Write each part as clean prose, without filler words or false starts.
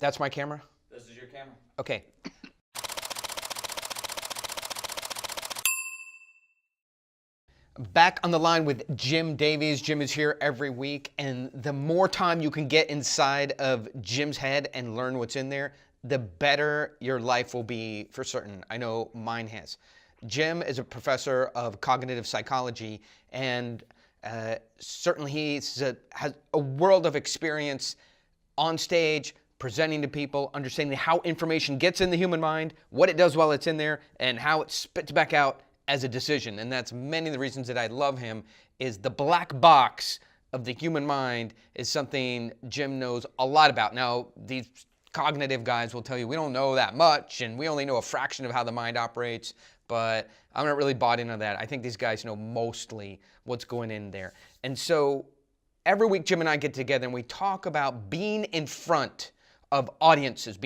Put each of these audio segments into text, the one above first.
That's my camera? This is your camera. Okay. Back on the line with Jim Davies. Jim is here every week, and the more time you can get inside of Jim's head and learn what's in there, the better your life will be for certain. I know mine has. Jim is a professor of cognitive psychology, and certainly he has a world of experience on stage, presenting to people, understanding how information gets in the human mind, what it does while it's in there, and how it spits back out as a decision. And that's many of the reasons that I love him, is the black box of the human mind is something Jim knows a lot about. Now, these cognitive guys will tell you we don't know that much and we only know a fraction of how the mind operates, but I'm not really bought into that. I think these guys know mostly what's going in there. And so every week Jim and I get together and we talk about being in front of audiences,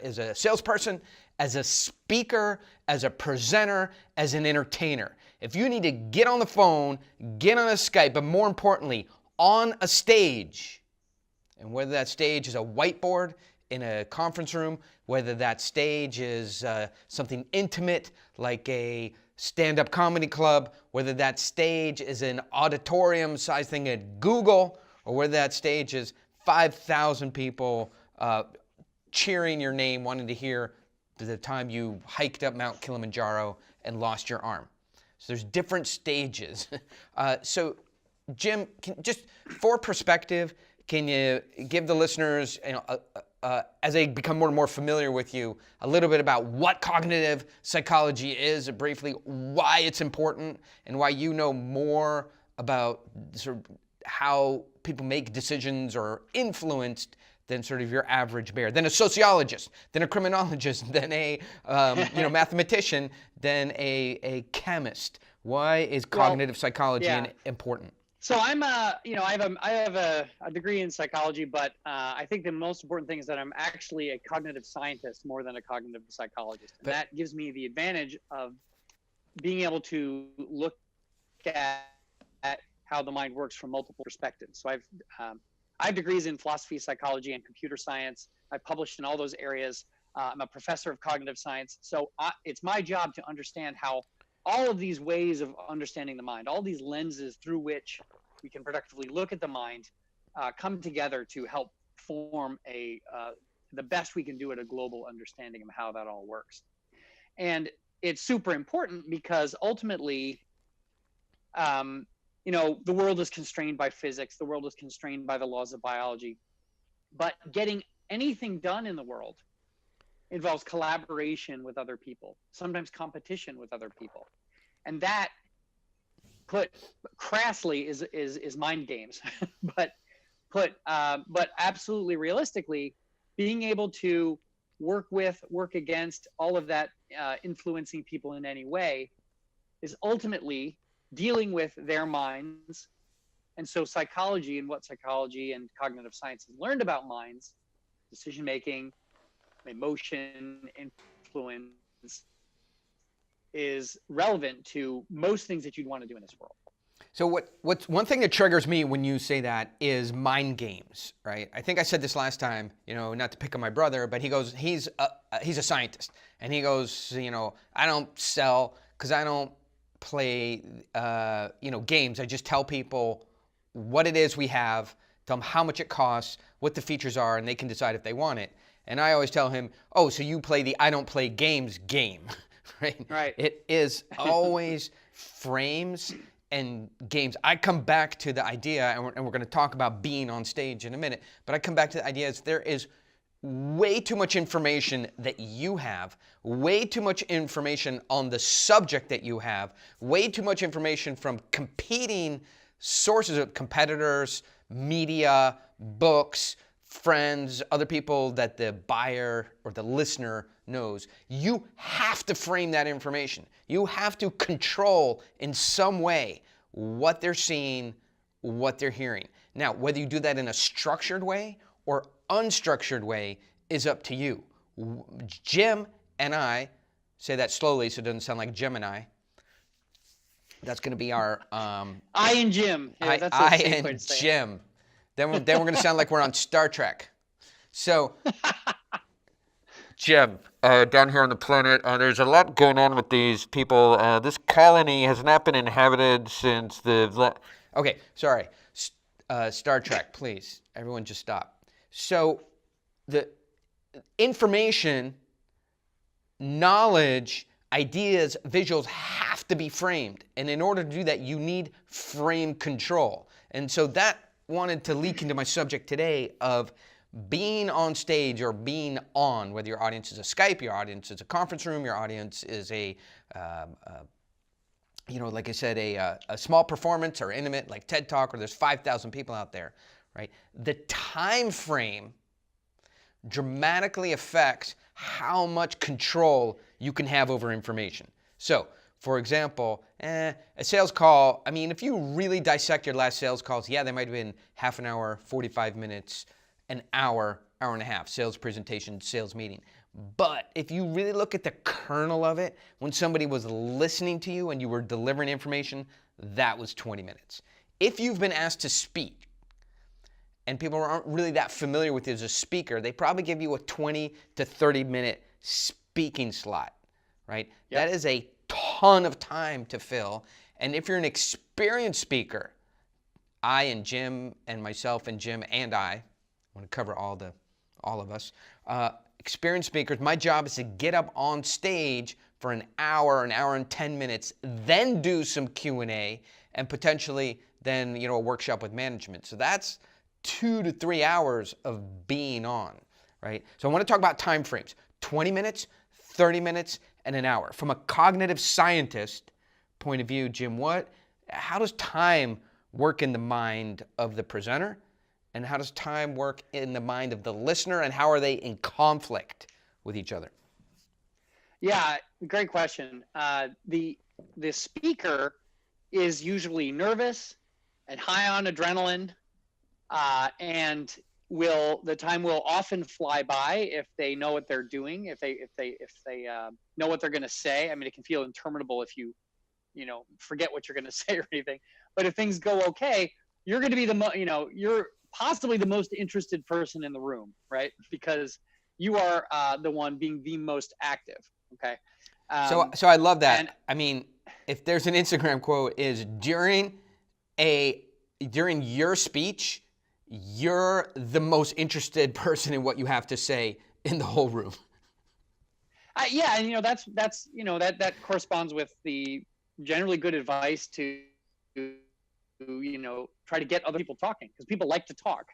as a salesperson, as a speaker, as a presenter, as an entertainer. If you need to get on the phone, get on a Skype, but more importantly, on a stage, and whether that stage is a whiteboard in a conference room, whether that stage is something intimate like a stand-up comedy club, whether that stage is an auditorium-sized thing at Google, or whether that stage is 5,000 people cheering your name, wanting to hear the time you hiked up Mount Kilimanjaro and lost your arm. So there's different stages. So Jim, just for perspective, can you give the listeners, as they become more and more familiar with you, a little bit about what cognitive psychology is, briefly, why it's important, and why you know more about sort of how people make decisions or influenced than sort of your average bear, than a sociologist, than a criminologist, than a mathematician, than a chemist. Why is cognitive psychology important? So I'm I have a degree in psychology, but I think the most important thing is that I'm actually a cognitive scientist more than a cognitive psychologist. And that gives me the advantage of being able to look at how the mind works from multiple perspectives. So I have degrees in philosophy, psychology, and computer science. I've published in all those areas. I'm a professor of cognitive science. So it's my job to understand how all of these ways of understanding the mind, all these lenses through which we can productively look at the mind, come together to help form the best we can do at a global understanding of how that all works. And it's super important because ultimately, the world is constrained by physics. The world is constrained by the laws of biology. But getting anything done in the world involves collaboration with other people, sometimes competition with other people. And that, put crassly, is mind games. but absolutely realistically, being able to work against all of that, influencing people in any way, is ultimately dealing with their minds. And so psychology, and what psychology and cognitive science has learned about minds, decision making, emotion, influence, is relevant to most things that you'd want to do in this world. So what's one thing that triggers me when you say that is mind games, right? I think I said this last time, not to pick on my brother, but he goes, he's a scientist, and he goes, I don't sell because I don't play games. I just tell people what it is we have, tell them how much it costs, what the features are, and they can decide if they want it. And I always tell him, oh, so you play the I don't play games game, right? Right. It is always frames and games. I come back to the idea, and we're going to talk about being on stage in a minute, but I come back to the idea is there is way too much information that you have, way too much information on the subject that you have, way too much information from competing sources of competitors, media, books, friends, other people that the buyer or the listener knows. You have to frame that information. You have to control in some way what they're seeing, what they're hearing. Now, whether you do that in a structured way or unstructured way is up to you. Jim and I, say that slowly so it doesn't sound like Gemini. That's going to be our... I and Jim. Yeah, that's I and Jim. Then we're going to sound like we're on Star Trek. So Jim, down here on the planet, there's a lot going on with these people. This colony has not been inhabited since the. Okay, sorry. Star Trek, please. Everyone just stop. So, the information, knowledge, ideas, visuals have to be framed. And in order to do that, you need frame control. And so that wanted to leak into my subject today of being on stage or being on, whether your audience is a Skype, your audience is a conference room, your audience is like I said, a small performance or intimate like TED Talk, or there's 5,000 people out there, right? The time frame dramatically affects how much control you can have over information. So, for example, a sales call, I mean, if you really dissect your last sales calls, yeah, they might have been half an hour, 45 minutes, an hour, hour and a half, sales presentation, sales meeting. But if you really look at the kernel of it, when somebody was listening to you and you were delivering information, that was 20 minutes. If you've been asked to speak, and people aren't really that familiar with you as a speaker, they probably give you a 20 to 30 minute speaking slot, right? Yep. That is a ton of time to fill. And if you're an experienced speaker, I and Jim and myself and Jim and I want to cover all of us, experienced speakers, my job is to get up on stage for an hour and 10 minutes, then do some Q&A, and potentially then, a workshop with management. So that's 2 to 3 hours of being on, right? So I want to talk about time frames, 20 minutes, 30 minutes, and an hour. From a cognitive scientist point of view, Jim, how does time work in the mind of the presenter? And how does time work in the mind of the listener? And how are they in conflict with each other? Yeah, great question. The speaker is usually nervous and high on adrenaline, and the time will often fly by if they know what they're doing, if they know what they're going to say. I mean, it can feel interminable if you forget what you're going to say or anything. But if things go okay, you're going to be you're possibly the most interested person in the room, right? Because you are the one being the most active. Okay. So I love that. I mean, if there's an Instagram quote, is during your speech, you're the most interested person in what you have to say in the whole room. Yeah, and that corresponds with the generally good advice to try to get other people talking, because people like to talk.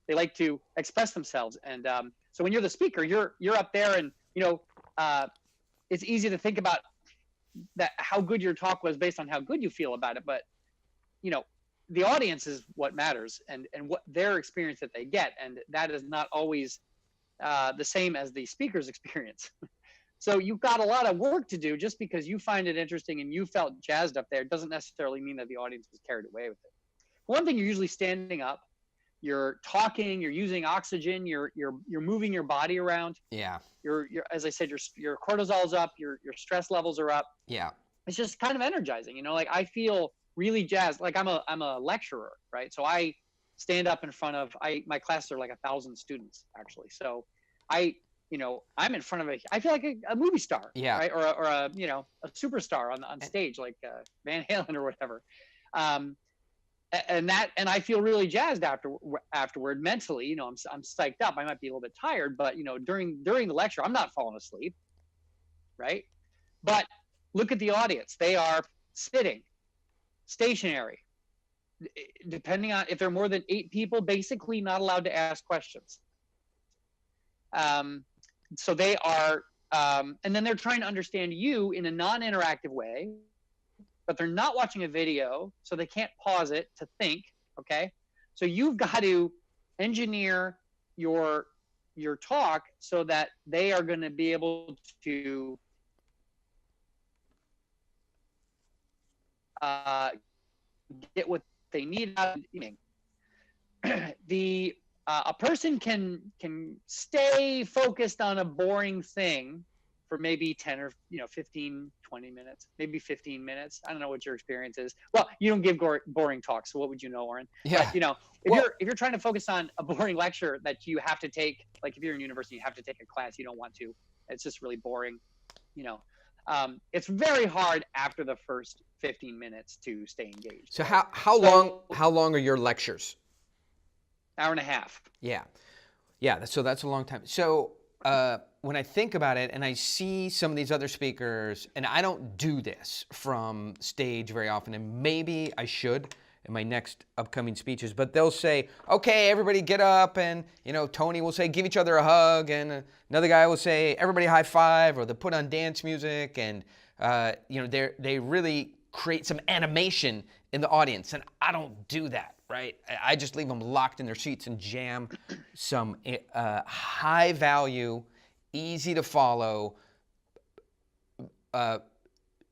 They like to express themselves. And so when you're the speaker, you're up there, and it's easy to think about that, how good your talk was based on how good you feel about it. But the audience is what matters, and what their experience that they get, and that is not always the same as the speaker's experience. So you've got a lot of work to do. Just because you find it interesting and you felt jazzed up there doesn't necessarily mean that the audience was carried away with it. One thing, you're usually standing up, you're talking, you're using oxygen, you're moving your body around. Yeah. You're as I said, your cortisol's up, your stress levels are up. Yeah. It's just kind of energizing. Like I feel really jazzed. Like I'm a lecturer, right? So I stand up in front of my classes are like 1,000 students actually. So I'm in front of I feel like a movie star, yeah, right? Or a superstar on stage, like Van Halen or whatever. And I feel really jazzed afterward mentally. I'm psyched up. I might be a little bit tired, but during the lecture, I'm not falling asleep, right? But look at the audience. They are sitting, stationary. Depending on if they're more than 8 people, basically not allowed to ask questions. So they are, and then they're trying to understand you in a non-interactive way, but they're not watching a video, so they can't pause it to think, okay? So you've got to engineer your talk so that they are going to be able to get what they need out of the evening. A person can stay focused on a boring thing for maybe 10 or 15, 20 minutes, maybe 15 minutes. I don't know what your experience is. Well, you don't give boring talks, so what would you know, Oren? Yeah. But if Well, you're trying to focus on a boring lecture that you have to take, like if you're in university, you have to take a class you don't want to. It's just really boring. It's very hard after the first 15 minutes to stay engaged. so how long are your lectures? Hour and a half. Yeah. Yeah, so that's a long time. So when I think about it and I see some of these other speakers, and I don't do this from stage very often, and maybe I should in my next upcoming speeches, but they'll say, okay, everybody get up, and Tony will say, give each other a hug, and another guy will say, everybody high five, or they'll put on dance music, and they really create some animation in the audience, and I don't do that, right? I just leave them locked in their seats and jam some high value, easy to follow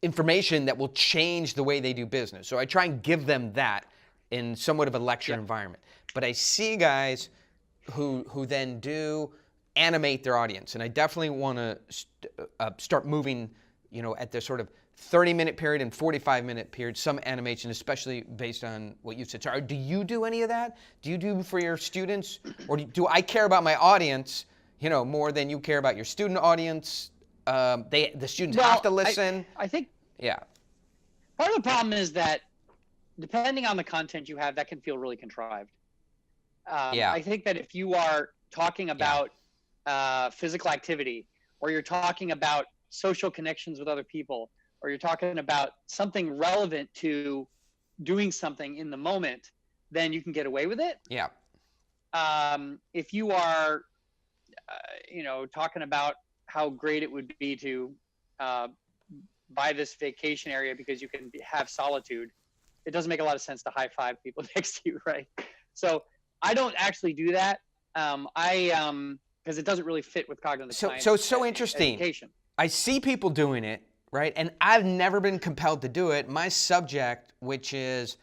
information that will change the way they do business. So I try and give them that in somewhat of a lecture environment. But I see guys who then do animate their audience, and I definitely want to start moving, at the sort of 30-minute period and 45-minute period, some animation, especially based on what you said. So do you do any of that? Do you do for your students? Or do I care about my audience, more than you care about your student audience? The students have to listen. I think yeah. Part of the problem is that depending on the content you have, that can feel really contrived. I think that if you are talking about physical activity, or you're talking about social connections with other people, or you're talking about something relevant to doing something in the moment, then you can get away with it. Yeah. If you are, talking about how great it would be to buy this vacation area because you can have solitude, it doesn't make a lot of sense to high five people next to you, right? So I don't actually do that. Because it doesn't really fit with cognitive science. So it's so interesting. Education. I see people doing it, right? And I've never been compelled to do it. My subject, which is,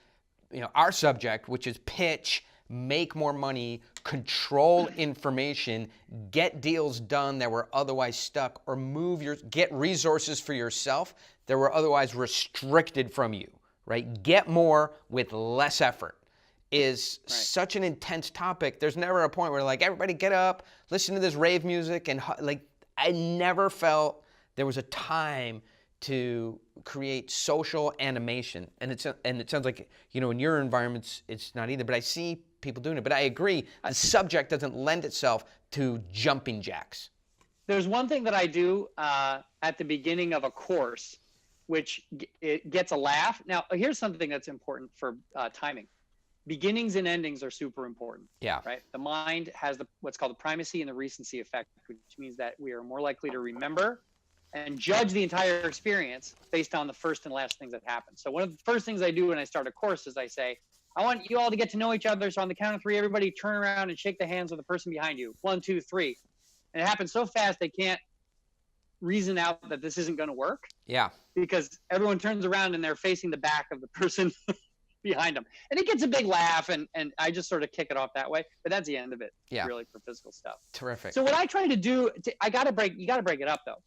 our subject, which is pitch, make more money, control information, get deals done that were otherwise stuck, or get resources for yourself that were otherwise restricted from you, right? Get more with less effort is such an intense topic. There's never a point where everybody get up, listen to this rave music, and I never felt there was a time to create social animation. And it sounds like, in your environments, it's not either, but I see people doing it. But I agree, the subject doesn't lend itself to jumping jacks. There's one thing that I do at the beginning of a course, which it gets a laugh. Now, here's something that's important for timing. Beginnings and endings are super important. Yeah. Right. The mind has what's called the primacy and the recency effect, which means that we are more likely to remember and judge the entire experience based on the first and last things that happen. So one of the first things I do when I start a course is I say, I want you all to get to know each other. So on the count of 3, everybody turn around and shake the hands of the person behind you. 1, 2, 3. And it happens so fast they can't reason out that this isn't going to work. Yeah. Because everyone turns around and they're facing the back of the person behind them, and it gets a big laugh, and I just sort of kick it off that way. But that's the end of it. Yeah. Really, for physical stuff. Terrific. So what I try to do, you got to break it up though.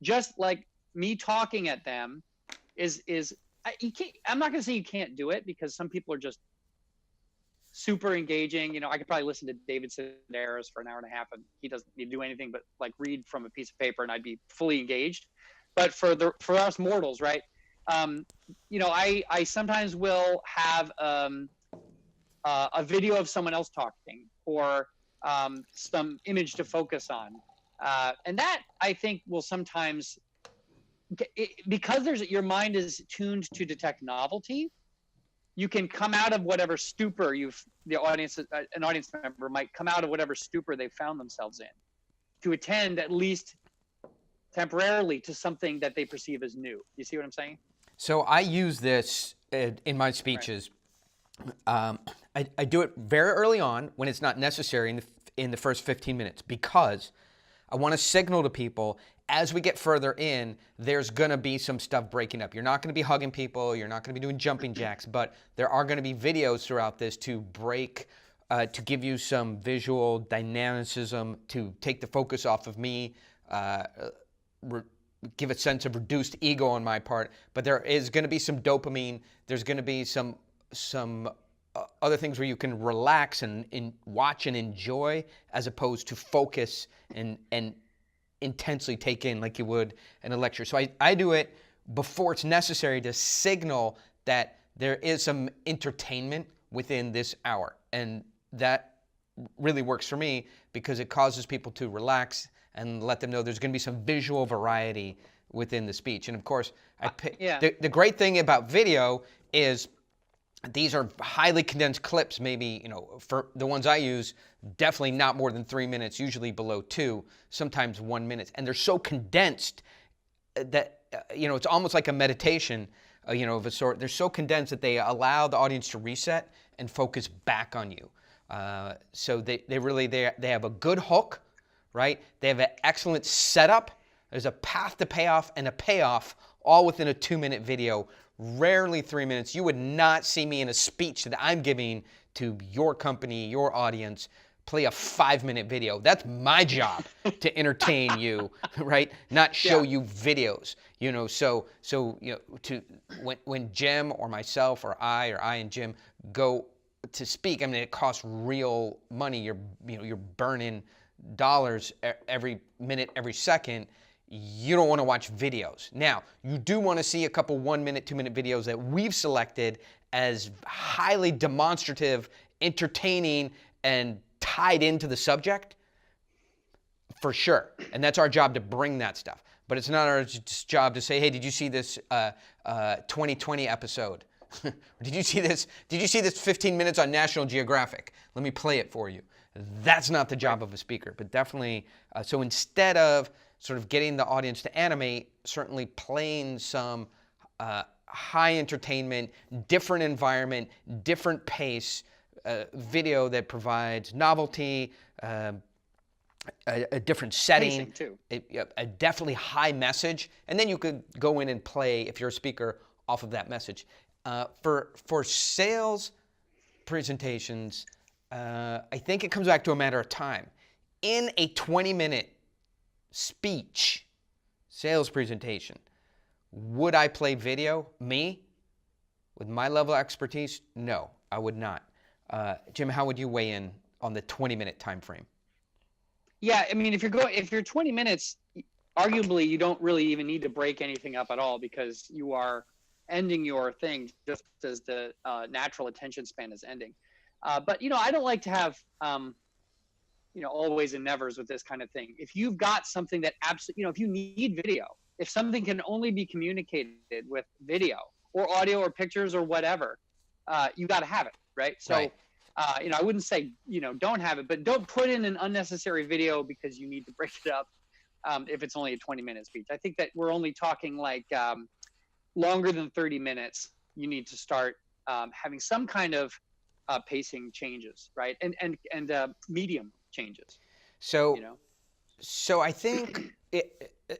Just like me talking at them I'm not going to say you can't do it, because some people are just super engaging. I could probably listen to David Sedaris for an hour and a half, and he doesn't need to do anything but read from a piece of paper, and I'd be fully engaged. But for us mortals, right? I sometimes will have a video of someone else talking, or some image to focus on, and that I think will sometimes, because your mind is tuned to detect novelty, you can come out of whatever stupor an audience member might come out of whatever stupor they found themselves in, to attend at least temporarily to something that they perceive as new. You see what I'm saying? So I use this in my speeches. Right. I do it very early on when it's not necessary in the first 15 minutes, because I want to signal to people as we get further in, there's going to be some stuff breaking up. You're not going to be hugging people. You're not going to be doing jumping jacks, but there are going to be videos throughout this to to give you some visual dynamicism, to take the focus off of me, give a sense of reduced ego on my part, but there is going to be some dopamine. There's going to be some other things where you can relax and watch and enjoy, as opposed to focus and intensely take in like you would in a lecture. So I do it before it's necessary to signal that there is some entertainment within this hour. And that really works for me because it causes people to relax and let them know there's going to be some visual variety within the speech. And of course, the great thing about video is these are highly condensed clips, maybe, for the ones I use, definitely not more than 3 minutes, usually below 2, sometimes 1 minute. And they're so condensed that, it's almost like a meditation, of a sort. They're so condensed that they allow the audience to reset and focus back on you. So they have a good hook, right? They have an excellent setup. There's a path to payoff and a payoff all within a 2-minute video, rarely 3 minutes. You would not see me in a speech that I'm giving to your company, your audience, play a 5-minute video. That's my job, to entertain you, right? Not show you videos. When Jim or myself or I and Jim go to speak, I mean, it costs real money. You're burning dollars every minute, every second. You don't want to watch videos. Now, you do want to see a couple 1-minute, 2-minute videos that we've selected as highly demonstrative, entertaining, and tied into the subject, for sure. And that's our job, to bring that stuff. But it's not our job to say, hey, did you see this 2020 episode? Did you see this 15 minutes on National Geographic? Let me play it for you. That's not the job of a speaker. But definitely, so instead of sort of getting the audience to animate, certainly playing some high entertainment, different environment, different pace video that provides novelty, a different setting, a definitely high message, and then you could go in and play, if you're a speaker, off of that message. For sales presentations, I think it comes back to a matter of time. In a 20-minute speech, sales presentation, would I play video? Me? With my level of expertise? No, I would not. Jim, how would you weigh in on the 20-minute time frame? Yeah, I mean, if you're 20 minutes, arguably you don't really even need to break anything up at all, because you are ending your thing just as the natural attention span is ending. But I don't like to have always and nevers with this kind of thing. If you've got something that absolutely, if you need video, if something can only be communicated with video or audio or pictures or whatever, you got to have it, right? So, right. I wouldn't say, don't have it, but don't put in an unnecessary video because you need to break it up if it's only a 20-minute speech. I think that we're only talking like longer than 30 minutes. You need to start having some kind of pacing changes, right? And medium changes. So, so I think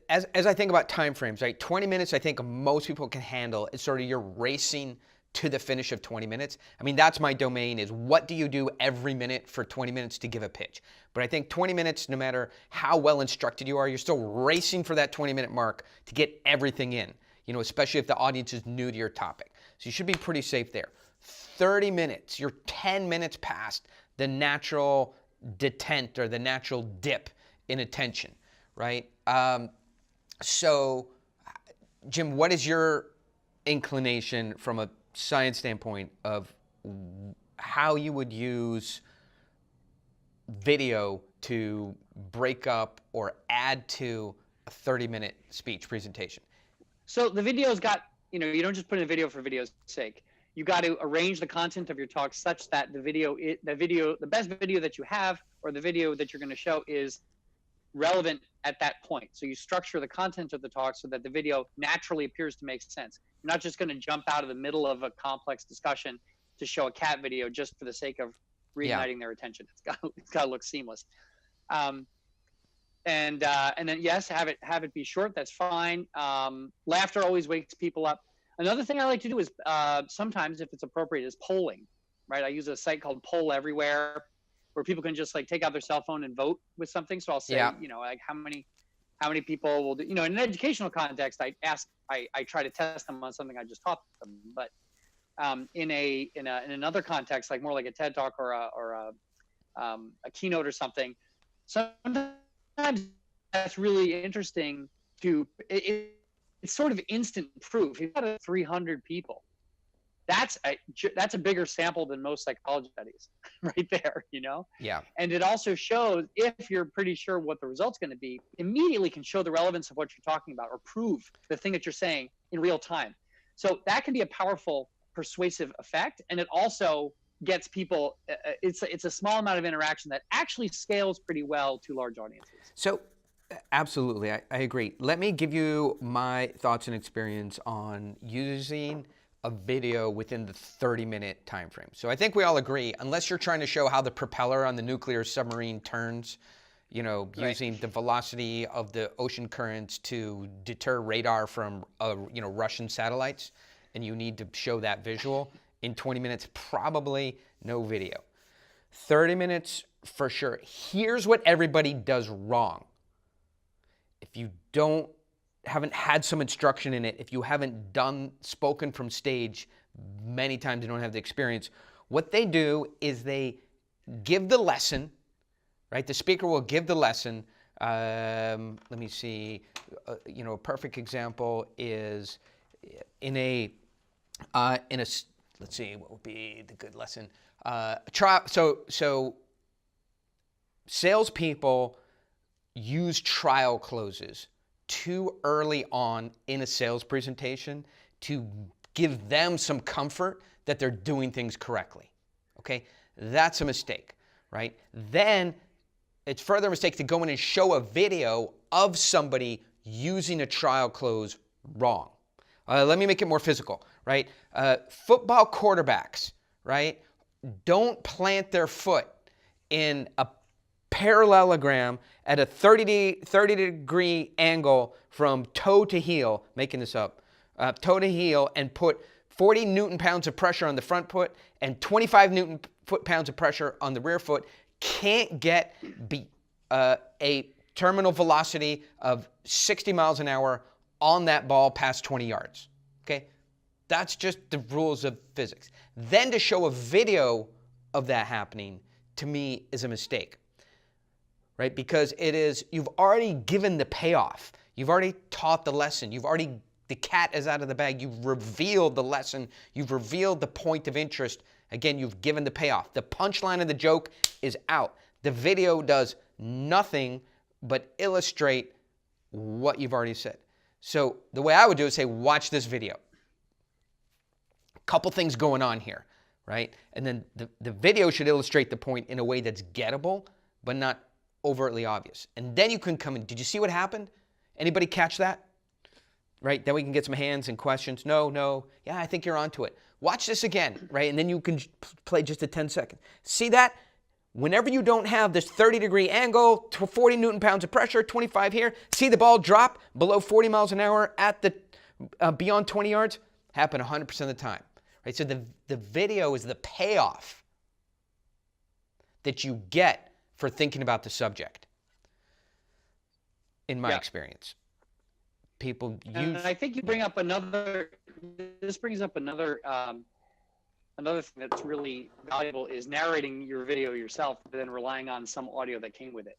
as I think about time frames, right? 20 minutes, I think most people can handle. It's sort of you're racing to the finish of 20 minutes. I mean, that's my domain, is what do you do every minute for 20 minutes to give a pitch? But I think 20 minutes, no matter how well instructed you are, you're still racing for that 20-minute mark to get everything in, especially if the audience is new to your topic. So you should be pretty safe there. 30 minutes, you're 10 minutes past the natural detent or the natural dip in attention, right? So, Jim, what is your inclination from a science standpoint of how you would use video to break up or add to a 30-minute speech presentation? So the video's got, you don't just put in a video for video's sake. You got to arrange the content of your talk such that the best video that you have, or the video that you're going to show, is relevant at that point. So you structure the content of the talk so that the video naturally appears to make sense. You're not just going to jump out of the middle of a complex discussion to show a cat video just for the sake of reigniting their attention. It's got to look seamless. And then yes, have it be short. That's fine. Laughter always wakes people up. Another thing I like to do is sometimes, if it's appropriate, is polling. Right? I use a site called Poll Everywhere, where people can just like take out their cell phone and vote with something. So I'll say, like how many How many people will do, in an educational context, I try to test them on something I just taught them. But in another context, like more like a TED talk or a keynote or something, sometimes that's really interesting it's sort of instant proof. You've got 300 people. That's a bigger sample than most psychology studies right there, Yeah. And it also shows, if you're pretty sure what the result's going to be, immediately can show the relevance of what you're talking about or prove the thing that you're saying in real time. So that can be a powerful persuasive effect. And it also gets people, it's a small amount of interaction that actually scales pretty well to large audiences. So absolutely, I agree. Let me give you my thoughts and experience on using a video within the 30-minute time frame. So I think we all agree, unless you're trying to show how the propeller on the nuclear submarine turns, using the velocity of the ocean currents to deter radar from, Russian satellites, and you need to show that visual in 20 minutes, probably no video. 30 minutes for sure. Here's what everybody does wrong. If you haven't had some instruction in it, if you haven't spoken from stage many times, you don't have the experience, what they do is they give the lesson, right? The speaker will give the lesson. Let me see, a perfect example is let's see, what would be the good lesson? So salespeople use trial closes too early on in a sales presentation to give them some comfort that they're doing things correctly. Okay, that's a mistake, right? Then it's further a mistake to go in and show a video of somebody using a trial close wrong. Let me make it more physical, right? Football quarterbacks, right, don't plant their foot in a parallelogram at a 30-degree angle from toe to heel, making this up, toe to heel, and put 40 Newton-pounds of pressure on the front foot and 25 Newton-pounds of pressure on the rear foot. Can't get a terminal velocity of 60 miles an hour on that ball past 20 yards. Okay? That's just the rules of physics. Then to show a video of that happening, to me, is a mistake. Right? Because you've already given the payoff. You've already taught the lesson. The cat is out of the bag. You've revealed the lesson. You've revealed the point of interest. Again, you've given the payoff. The punchline of the joke is out. The video does nothing but illustrate what you've already said. So the way I would do it is say, watch this video. Couple things going on here, right? And then the video should illustrate the point in a way that's gettable, but not overtly obvious. And then you can come in. Did you see what happened? Anybody catch that? Right? Then we can get some hands and questions. No. Yeah, I think you're onto it. Watch this again, right? And then you can play just a 10 seconds. See that? Whenever you don't have this 30-degree angle, 40 Newton-pounds of pressure, 25 here, see the ball drop below 40 miles an hour at the beyond 20 yards? Happen 100% of the time. Right? So the video is the payoff that you get for thinking about the subject, in my experience. People use... And I think you bring up this brings up another thing that's really valuable is narrating your video yourself, but then relying on some audio that came with it.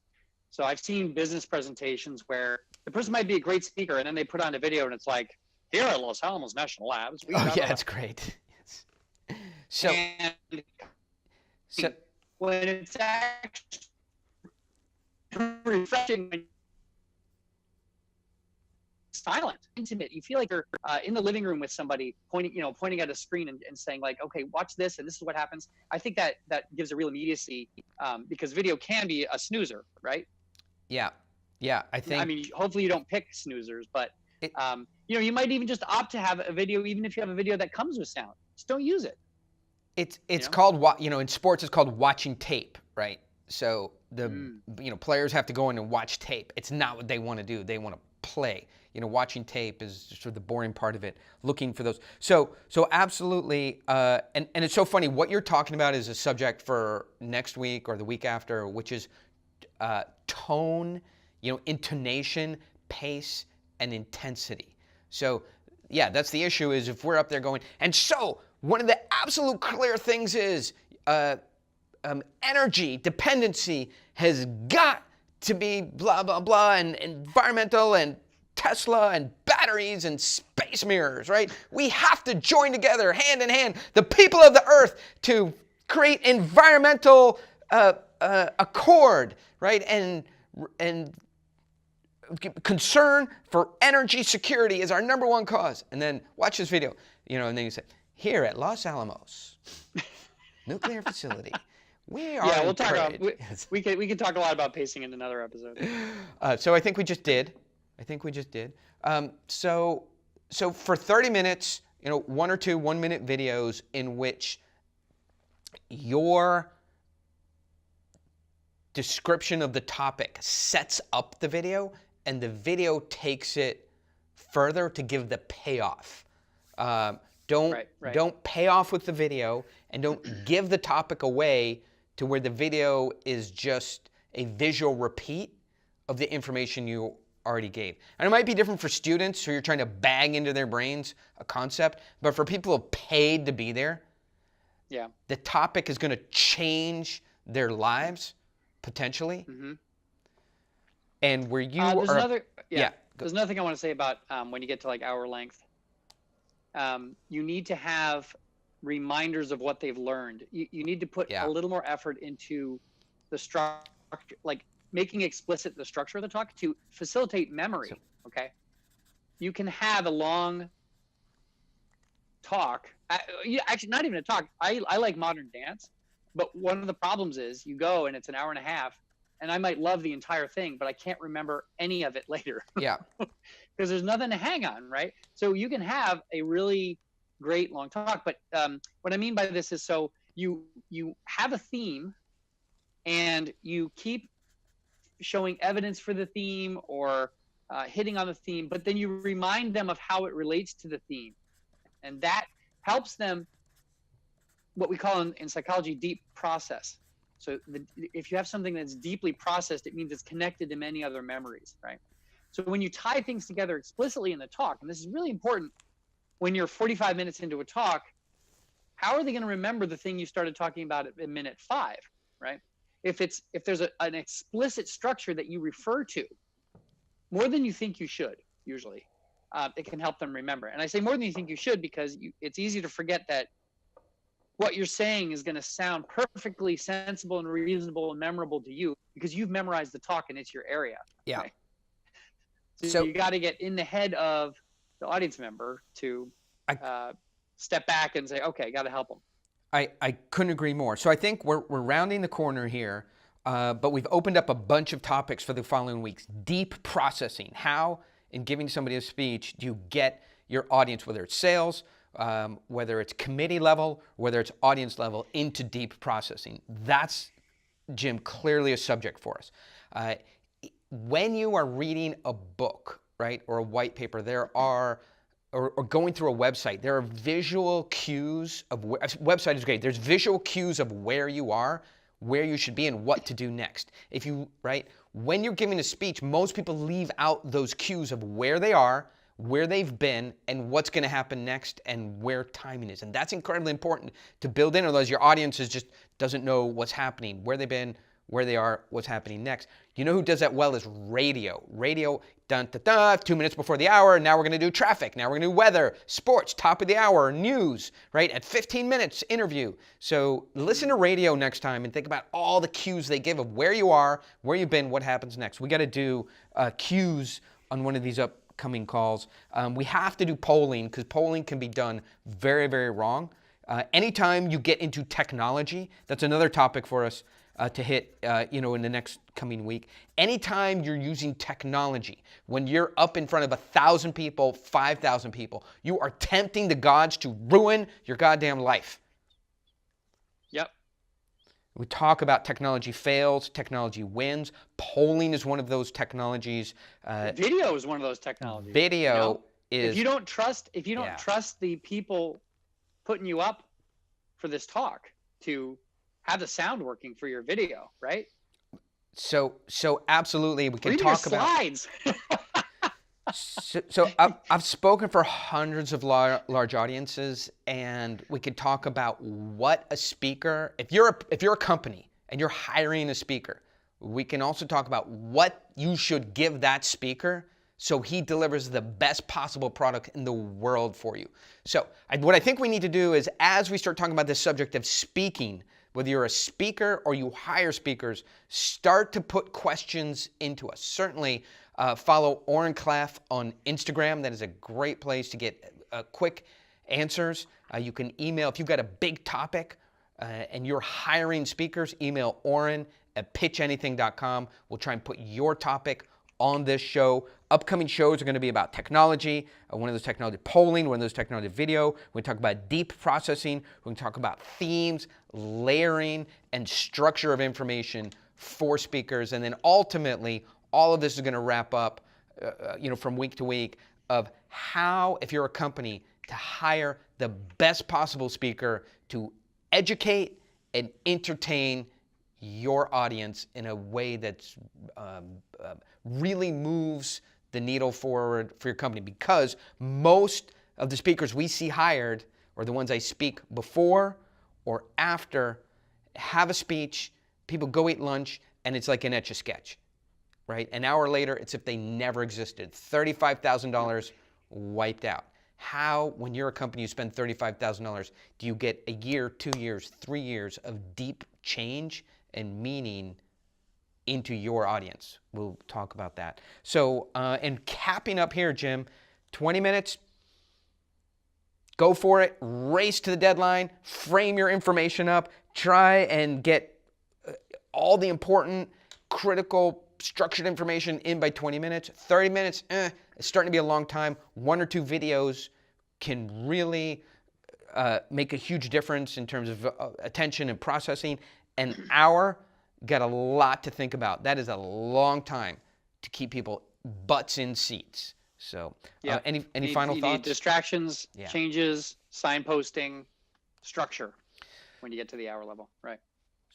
So I've seen business presentations where the person might be a great speaker and then they put on a video and it's like, here at Los Alamos National Labs. That's great. Yes. So when it's actually refreshing, when silent, intimate, you feel like you're in the living room with somebody pointing at a screen and saying like, okay, watch this and this is what happens. I think that gives a real immediacy because video can be a snoozer, right? Yeah, I think. I mean, hopefully you don't pick snoozers, but you might even just opt to have a video, even if you have a video that comes with sound. Just don't use it. It's called in sports it's called watching tape, right? So players have to go in and watch tape. It's not what they want to do. They want to play. Watching tape is sort of the boring part of it. Looking for those. So absolutely. And it's so funny. What you're talking about is a subject for next week or the week after, which is tone intonation, pace, and intensity. So, yeah, that's the issue is if we're up there going, and so one of the absolute clear things is energy dependency has got to be blah, blah, blah, and environmental and Tesla and batteries and space mirrors, right? We have to join together hand in hand, the people of the earth, to create environmental accord, right? And concern for energy security is our number one cause. And then watch this video, and then you say, here at Los Alamos nuclear facility, we are Yeah, we'll talk about encouraged. we can talk a lot about pacing in another episode. So I think we just did. So for 30 minutes, 1 or 2 1-minute videos in which your description of the topic sets up the video and the video takes it further to give the payoff. Don't pay off with the video, and don't give the topic away to where the video is just a visual repeat of the information you already gave. And it might be different for students who you're trying to bag into their brains a concept, but for people who have paid to be there, yeah, the topic is going to change their lives potentially. Mm-hmm. And where you there's are, another thing I want to say about when you get to like hour length. You need to have reminders of what they've learned. You need to put a little more effort into the structure, like making explicit the structure of the talk to facilitate memory. Okay, you can have a long talk. Actually, not even a talk. I like modern dance, but one of the problems is you go and it's an hour and a half, and I might love the entire thing, but I can't remember any of it later. Yeah. Because there's nothing to hang on, right? So you can have a really great long talk, but what I mean by this is, so you have a theme and you keep showing evidence for the theme or hitting on the theme, but then you remind them of how it relates to the theme. And that helps them, what we call in psychology, deep process. So if you have something that's deeply processed, it means it's connected to many other memories, right? So when you tie things together explicitly in the talk, and this is really important when you're 45 minutes into a talk, how are they going to remember the thing you started talking about at minute 5, right? If there's an explicit structure that you refer to more than you think you should, usually, it can help them remember. And I say more than you think you should because it's easy to forget that what you're saying is going to sound perfectly sensible and reasonable and memorable to you because you've memorized the talk and it's your area. Yeah. Right? So you got to get in the head of the audience member to step back and say, okay, got to help them. I couldn't agree more. So I think we're rounding the corner here, but we've opened up a bunch of topics for the following weeks. Deep processing. How, in giving somebody a speech, do you get your audience, whether it's sales, whether it's committee level, whether it's audience level, into deep processing? That's, Jim, clearly a subject for us. When you are reading a book, right, or a white paper, there are, or going through a website, there are visual cues of, website is great, there's visual cues of where you are, where you should be, and what to do next. If you, right, when you're giving a speech, most people leave out those cues of where they are, where they've been, and what's going to happen next, and where timing is. And that's incredibly important to build in, otherwise your audience just doesn't know what's happening, where they've been, where they are, what's happening next. You know who does that well is radio. Radio, dun, dun, dun, 2 minutes before the hour, now we're going to do traffic, now we're going to do weather, sports, top of the hour, news, right? At 15 minutes, interview. So listen to radio next time and think about all the cues they give of where you are, where you've been, what happens next. We got to do cues on one of these upcoming calls. We have to do polling because polling can be done very, very wrong. Anytime you get into technology, that's another topic for us to hit, in the next coming week. Anytime you're using technology, when you're up in front of 1,000 people, 5,000 people, you are tempting the gods to ruin your goddamn life. Yep. We talk about technology fails, technology wins. Polling is one of those technologies. Video is one of those technologies. Video is. If you don't trust the people putting you up for this talk to have the sound working for your video, right? So absolutely, we can Read your talk about. slides. So I've spoken for hundreds of large audiences, and we could talk about what a speaker. If you're a company and you're hiring a speaker, we can also talk about what you should give that speaker so he delivers the best possible product in the world for you. So what I think we need to do is, as we start talking about this subject of speaking, whether you're a speaker or you hire speakers, start to put questions into us. Certainly, follow Oren on Instagram. That is a great place to get quick answers. You can email if you've got a big topic and you're hiring speakers. Email Oren at pitchanything.com. We'll try and put your topic on this show. Upcoming shows are going to be about technology, one of those technology polling, one of those technology video. We're going to talk about deep processing. We're going to talk about themes, layering, and structure of information for speakers. And then ultimately, all of this is going to wrap up, from week to week, of how, if you're a company, to hire the best possible speaker to educate and entertain your audience in a way that's really moves the needle forward for your company. Because most of the speakers we see hired, or the ones I speak before or after, have a speech, people go eat lunch, and it's like an Etch-a-Sketch, right? An hour later, it's if they never existed. $35,000 wiped out. How, when you're a company, you spend $35,000, do you get a year, 2 years, 3 years of deep change and meaning into your audience? We'll talk about that. So, and capping up here, Jim, 20 minutes, go for it, race to the deadline, frame your information up, try and get all the important, critical, structured information in by 20 minutes. 30 minutes, it's starting to be a long time. 1 or 2 videos can really make a huge difference in terms of attention and processing. An hour, got a lot to think about. That is a long time to keep people butts in seats. So, any final thoughts? Need distractions, changes, signposting, structure when you get to the hour level, right?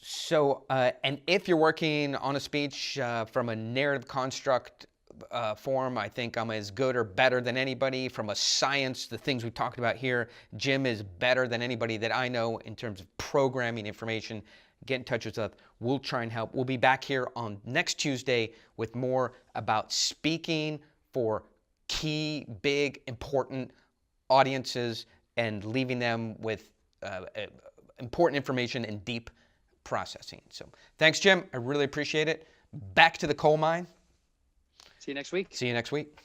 So, and if you're working on a speech from a narrative construct form, I think I'm as good or better than anybody. From a science, the things we talked about here, Jim is better than anybody that I know in terms of programming information. Get in touch with us. We'll try and help. We'll be back here on next Tuesday with more about speaking for key, big, important audiences and leaving them with important information and deep processing. So thanks, Jim. I really appreciate it. Back to the coal mine. See you next week. See you next week.